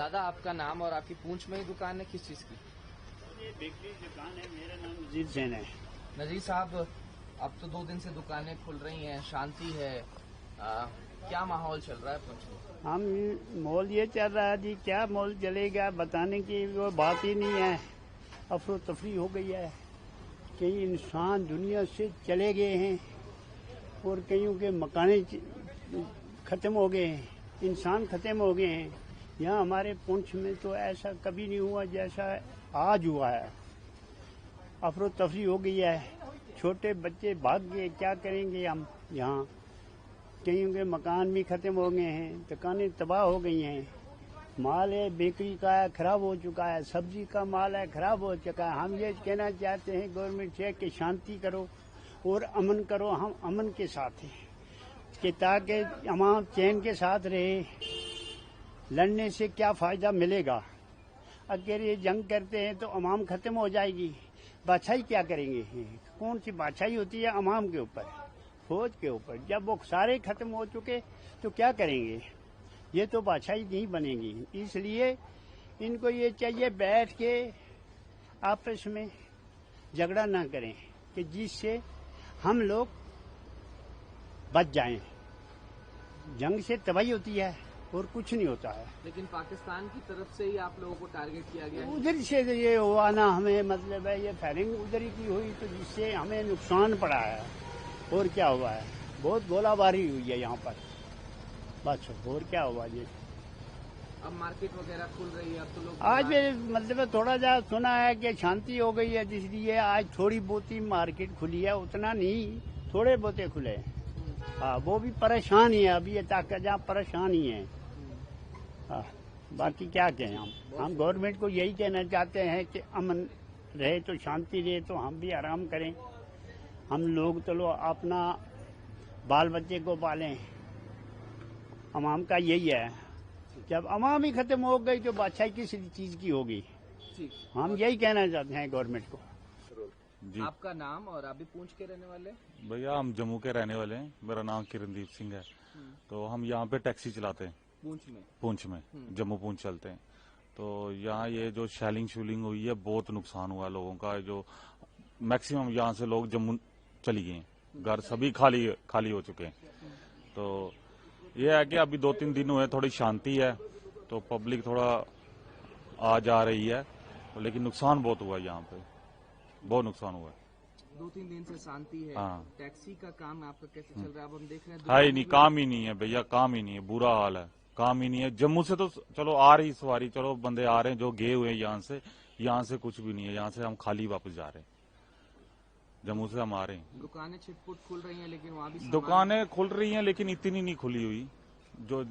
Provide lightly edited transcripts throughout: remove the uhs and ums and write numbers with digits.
दादा आपका नाम और आपकी पूंछ में ही दुकान है, किस चीज की? ये बेकरी दुकान है, मेरा नाम नजीर जैन है। नजीर साहब, अब तो 2 दिन से दुकानें खुल रही हैं, शांति है, क्या माहौल चल रहा है पुंछ में? हम मॉल ये चल रहा है जी, क्या मॉल चलेगा बताने की वो बात ही नहीं है। अफरो तफरी हो गई है, कई इंसान दुनिया से चले गए हैं और कईयों के मकाने खत्म हो गए हैं, इंसान खत्म हो गए हैं। यहाँ हमारे पुंछ में तो ऐसा कभी नहीं हुआ जैसा आज हुआ है। अफरो तफरी हो गई है, छोटे बच्चे भाग गए, क्या करेंगे हम यहाँ। कईयों के मकान भी खत्म हो गए हैं, दुकानें तबाह हो गई हैं। माल है बेकरी का है खराब हो चुका है, सब्जी का माल है खराब हो चुका है। हम ये कहना चाहते हैं गवर्नमेंट से कि शांति करो और अमन करो। हम अमन के साथ हैं कि ताकि अवाम चैन के साथ रहे। लड़ने से क्या फायदा मिलेगा? अगर ये जंग करते हैं तो अवाम खत्म हो जाएगी। बादशाही क्या करेंगे? कौन सी बादशाही होती है अवाम के ऊपर, फौज के ऊपर? जब वो सारे खत्म हो चुके तो क्या करेंगे? ये तो बादशाही नहीं बनेगी। इसलिए इनको ये चाहिए बैठ के आपस में झगड़ा ना करें कि जिससे हम लोग बच जाएं। जंग से तबाही होती है और कुछ नहीं होता है। लेकिन पाकिस्तान की तरफ से ही आप लोगों को टारगेट किया गया है। उधर से ये हुआ ना, हमें मतलब है ये फायरिंग उधर ही की हुई तो जिससे हमें नुकसान पड़ा है। और क्या हुआ है? बहुत गोलाबारी हुई है यहाँ पर, बस। और क्या हुआ जी? अब मार्केट वगैरह खुल रही है, अब तो लोग आज मतलब थोड़ा जा सुना है कि शांति हो गई है, इसलिए आज थोड़ी बहुत ही मार्केट खुली है, उतना नहीं, थोड़े बहुते खुले। हाँ, वो भी परेशान ही है अभी, तक जहाँ परेशान ही है। हाँ, बाकी क्या कहें हम गवर्नमेंट को यही कहना चाहते हैं कि अमन रहे तो शांति रहे तो हम भी आराम करें। हम लोग चलो अपना बाल बच्चे को पालें, अवाम का यही है। जब अवाम ही खत्म हो गई तो बादशाही किस चीज की होगी? हम यही कहना चाहते हैं गवर्नमेंट को। जी, आपका नाम और आप भी पूंछ के रहने वाले? भैया हम जम्मू के रहने वाले हैं। मेरा नाम किरणदीप सिंह है। तो हम यहाँ पे टैक्सी चलाते हैं पूंछ में जम्मू पूंछ चलते हैं। तो यहाँ ये जो शैलिंग शूलिंग हुई है, बहुत नुकसान हुआ है लोगों का। जो मैक्सिमम यहाँ से लोग जम्मू चली गए हैं, घर सभी खाली खाली हो चुके हैं। तो ये है कि अभी 2-3 दिन हुए, थोड़ी शांति है तो पब्लिक थोड़ा आ जा रही है, लेकिन नुकसान बहुत हुआ है यहाँ पे, बहुत नुकसान हुआ है। 2-3 दिन से शांति है। हाँ। टैक्सी का काम आपका कैसे चल रहा है? अब हम देख रहे हैं है ही नहीं, काम ही नहीं है भैया, काम ही नहीं है, बुरा हाल है, काम ही नहीं है। जम्मू से तो चलो आ रही सवारी, चलो बंदे आ रहे हैं जो गए हुए हैं यहाँ से कुछ भी नहीं है। यहाँ से हम खाली वापस जा रहे हैं, जम्मू से हम आ रहे हैं। दुकानें छिटपुट खुल रही हैं, लेकिन वहाँ भी दुकानें खुल रही हैं लेकिन इतनी नहीं खुली हुई जो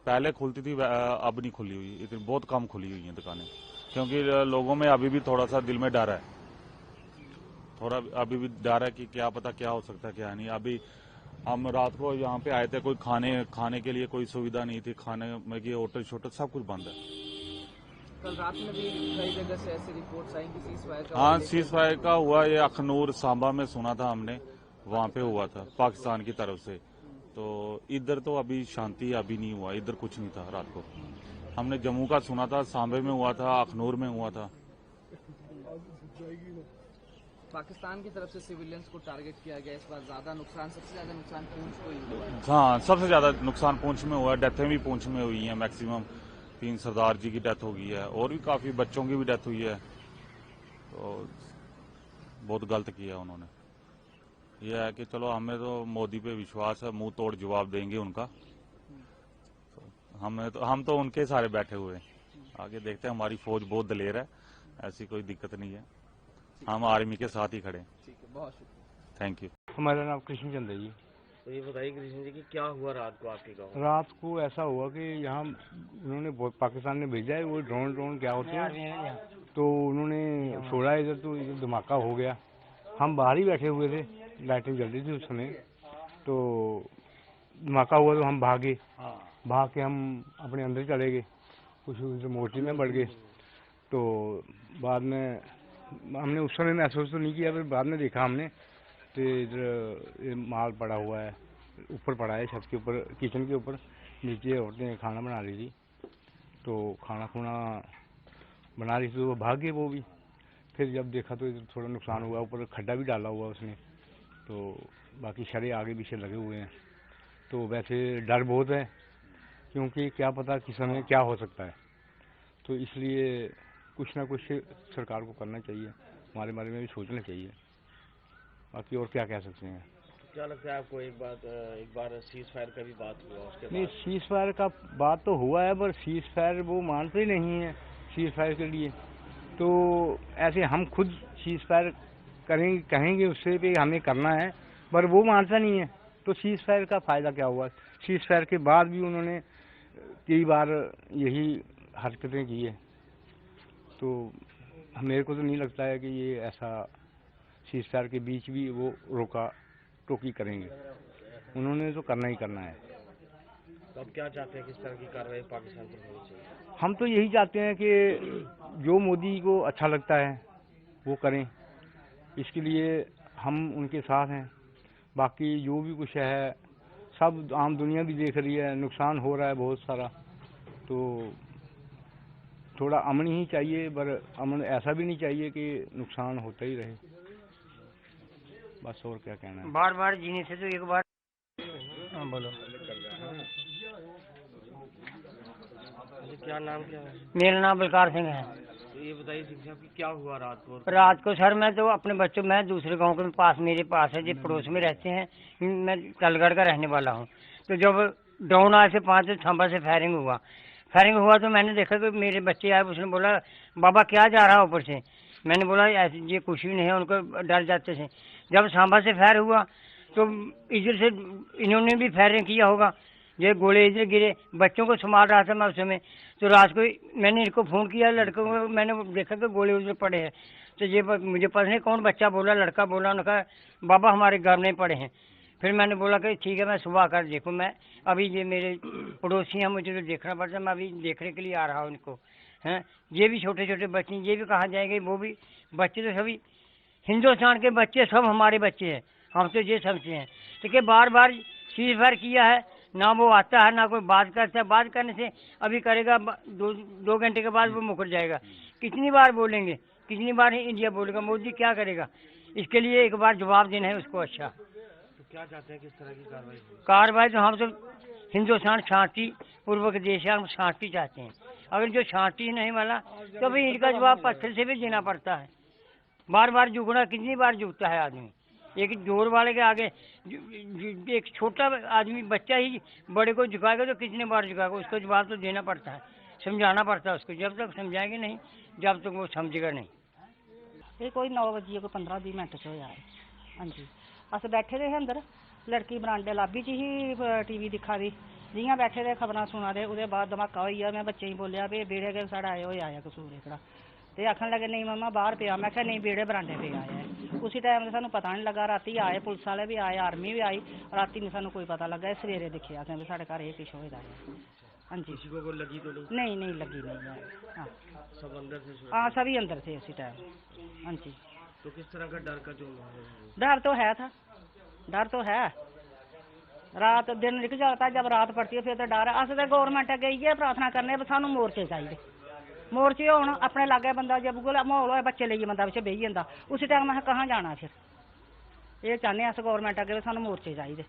पहले खुलती थी, अब नहीं खुली हुई, इतनी बहुत कम खुली हुई है दुकानें। क्योंकि लोगों में अभी भी थोड़ा सा दिल में डर है, थोड़ा अभी भी डर है कि क्या पता क्या हो सकता है क्या नहीं। अभी हम रात को यहाँ पे आए थे, कोई खाने के लिए कोई सुविधा नहीं थी, खाने में की होटल शोटल सब कुछ बंद है। कल रात में भी कई जगह से ऐसी रिपोर्ट्स आई कि सीज़फायर का हाँ, सीज़फायर का हुआ, ये अखनूर सांबा में सुना था हमने, वहाँ पे हुआ था पाकिस्तान की तरफ से। तो इधर तो अभी शांति अभी नहीं हुआ, इधर कुछ नहीं था रात को। हमने जम्मू का सुना था, सांबे में हुआ था, अखनूर में हुआ था। पाकिस्तान की तरफ से सिविलियंस को टारगेट किया गया इस बार ज्यादा नुकसान, सबसे ज्यादा नुकसान पूंछ को ही हुआ है। हाँ, सबसे ज्यादा नुकसान पूंछ में हुआ है, डेथें भी पूंछ में हुई हैं। मैक्सिमम 3 सरदार जी की डेथ हो गई है और भी काफी बच्चों की भी डेथ हुई है। तो बहुत गलत किया उन्होंने। यह है कि चलो हमें तो मोदी पे विश्वास है, मुंह तोड़ जवाब देंगे उनका। तो हम तो उनके सारे बैठे हुए हैं, आगे देखते हैं। हमारी फौज बहुत दलेर है, ऐसी कोई दिक्कत नहीं है, हम आर्मी के साथ ही खड़े हैं। ठीक है, बहुत शुक्रिया। Thank you. हमारा नाम कृष्ण चंद्र जी। तो ये बताइए कृष्ण जी कि क्या हुआ रात को आपके गाँव? रात को ऐसा हुआ कि यहाँ उन्होंने पाकिस्तान ने भेजा है वो ड्रोन क्या होते हैं, तो उन्होंने छोड़ा इधर, तो इधर धमाका हो गया। हम बाहर ही बैठे हुए थे, लाइटिंग जल रही थी उस समय, तो धमाका हुआ तो हम भाग के हम अपने अंदर चले गए, कुछ उधर मोर्चे में बढ़ गए। तो बाद में हमने उस समय महसूस तो नहीं किया, फिर बाद में देखा हमने तो इधर माल पड़ा हुआ है, ऊपर पड़ा है छत के ऊपर, किचन के ऊपर, नीचे औरतें खाना बना रही थी। तो खाना खुना बना रही थी तो वो भाग गए वो भी। फिर जब देखा तो थोड़ा नुकसान हुआ, ऊपर खड्डा भी डाला हुआ उसने, तो बाकी शरे आगे पीछे लगे हुए हैं। तो वैसे डर बहुत है, क्योंकि क्या पता किस समय क्या हो सकता है, तो इसलिए कुछ ना कुछ सरकार को करना चाहिए, हमारे बारे में भी सोचना चाहिए, बाकी और क्या कह सकते हैं। क्या लगता है आपको? एक बार सीज फायर का भी बात हुआ, उसके नहीं, बाद सीज फायर का बात तो हुआ है, पर सीज फायर वो मानते ही नहीं है सीज फायर के लिए। तो ऐसे हम खुद सीज फायर करेंगे, कहेंगे उससे भी हमें करना है, पर वो मानता नहीं है, तो सीज फायर का फ़ायदा क्या हुआ? सीज फायर के बाद भी उन्होंने कई बार यही हरकतें की है, तो मेरे को तो नहीं लगता है कि ये ऐसा सीज फायर के बीच भी वो रोका टोकी करेंगे, उन्होंने तो करना ही करना है। तो अब क्या चाहते हैं, किस तरह की कार्रवाई पाकिस्तान पर होनी चाहिए? हम तो यही चाहते हैं कि जो मोदी को अच्छा लगता है वो करें, इसके लिए हम उनके साथ हैं। बाकी जो भी कुछ है सब आम दुनिया भी देख रही है, नुकसान हो रहा है बहुत सारा, तो थोड़ा अमन ही चाहिए, पर अमन ऐसा भी नहीं चाहिए कि नुकसान होता ही रहे, बस और क्या कहना है। बार बार जीने से तो एक बार। हाँ बोलो। अच्छा, क्या नाम क्या है? मेरा नाम बलकार सिंह है। तो ये बताइए सिंह साहब कि क्या हुआ रात को? रात को सर मैं तो अपने बच्चों, मैं दूसरे गांव के पास, मेरे पास है, जो पड़ोस में रहते हैं, मैं कलगढ़ का रहने वाला हूँ। तो जब ड्रोन आए से 5 खंबा से फायरिंग हुआ तो मैंने देखा कि मेरे बच्चे आए, उसने बोला बाबा क्या जा रहा है ऊपर से। मैंने बोला ऐसे ये कुछ भी नहीं है, उनको डर जाते थे। जब सांबा से फायर हुआ तो इधर से इन्होंने भी फायरिंग किया होगा, ये गोले इधर गिरे, बच्चों को संभाल रहा था मैं उस समय। तो रात को मैंने इनको फ़ोन किया, लड़कों को, मैंने देखा कि गोले उधर पड़े हैं। तो ये मुझे पता नहीं कौन बच्चा बोला, लड़का बोला, उन्होंने कहा बाबा हमारे घर में पड़े हैं। फिर मैंने बोला कि ठीक है मैं सुबह आकर देखूँ। मैं अभी ये मेरे पड़ोसी हैं, मुझे तो देखना पड़ता है, मैं अभी देखने के लिए आ रहा हूँ इनको। हैं ये भी छोटे छोटे बच्चे, ये भी कहाँ जाएंगे, वो भी बच्चे तो सभी हिंदुस्तान के बच्चे, सब हमारे बच्चे हैं, हम तो ये समझते हैं। तो कि बार बार सीज फायर किया है, ना वो आता है ना कोई बात करता है, बात करने से अभी करेगा 2 घंटे के बाद वो मुकर जाएगा। कितनी बार बोलेंगे, कितनी बार इंडिया बोलेगा, मोदी क्या करेगा? इसके लिए एक बार जवाब देना है उसको। अच्छा तो क्या चाहते हैं, किस तरह की कार्रवाई? तो हम तो हिंदुस्तान शांति पूर्वक देश है, हम शांति चाहते हैं। अगर जो शांति नहीं वाला तो भाई इनका जवाब पत्थर से भी देना पड़ता है। बार बार झुकना, कितनी बार झुकता है आदमी? एक जोर वाले के आगे एक छोटा आदमी, बच्चा ही बड़े को झुकाएगा तो कितने बार झुकाएगा? उसको जवाब तो देना पड़ता है, समझाना पड़ता है उसको। जब तक समझाएंगे नहीं, जब तक वो समझेगा नहीं। ये कोई 9 बजे कोई 15-20 मिनट च होया है। हाँ जी, अस बैठे दे हे अंदर, लड़की बरांडे लाबी च ही टीवी दिखा दी, जियां बैठे दे खबरां सुना दे, उसदे बाद धमाका होई गेआ। मैं बच्चे गी बोलिया भी बेड़े के साढ़ा आया कसूर एकड़ा, ते आखन लगे नहीं मम्मा बाहर पिया। मैं क्या नहीं, बेड़े बरांडे पे आया है। उसी टाइम ते सानू पता नहीं लगा, राती आए पुलिस वाले भी आए, आर्मी भी आई, राती नहीं सानू कोई पता लगा, सवेरे दिखिया कि साढ़े घर ये कुछ होएदा है। हाँ जी, किसी को लगी तो नहीं नहीं लगी नहीं है। हाँ सब अंदर से हाँ सभी अंदर थे उसी टाइम। हाँ जी, तो किस तरह का डर का जो माहौल है? डर तो है था, डर तो है। रात दिन निकल जाता है, जब रात पड़ती है फिर तो डर है। अस तो गौरमेंट अगे इयै प्रार्थना करने सानू मोर्चे चाहिए, मोर्चे होन अपने लागे, बंदा जब माहौल होए बच्चे लेइयै बंदा पिच्छे बेही जंदा, उसी टाइम असें कहाँ जाना? फिर ये चाहने अस गौरमेंट अगे सानू मोर्चे चाहिए।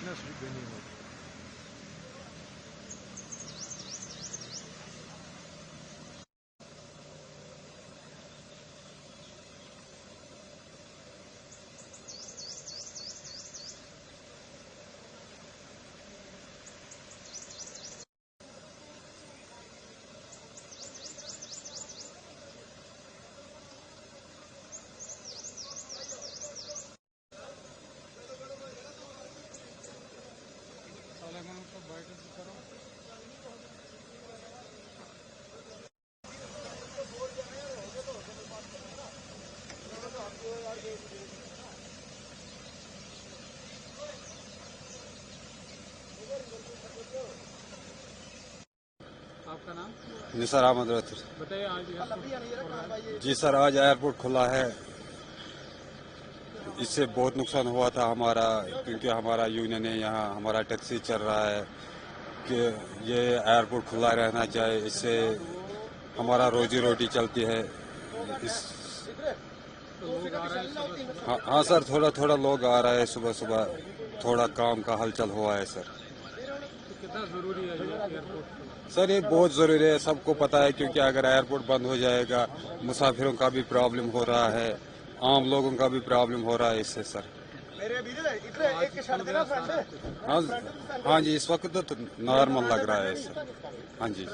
फिटनेस भी नहीं होती। आपका नाम? निसार अहमद रतूर। बताइए आज एयरपोर्ट जी सर, आज एयरपोर्ट खुला है। इससे बहुत नुकसान हुआ था हमारा, क्योंकि हमारा यूनियन है, यहाँ हमारा टैक्सी चल रहा है कि ये एयरपोर्ट खुला रहना चाहिए, इससे हमारा रोजी रोटी चलती है। इस हाँ सर, थोड़ा थोड़ा लोग आ रहा है सुबह सुबह, थोड़ा काम का हलचल हुआ है सर। कितना जरूरी है ये एयरपोर्ट? सर ये बहुत ज़रूरी है, सबको पता है, क्योंकि अगर एयरपोर्ट बंद हो जाएगा मुसाफिरों का भी प्रॉब्लम हो रहा है, आम लोगों का भी प्रॉब्लम हो रहा है इससे सर। हाँ जी, इस वक्त तो नॉर्मल लग रहा है सर। हाँ जी।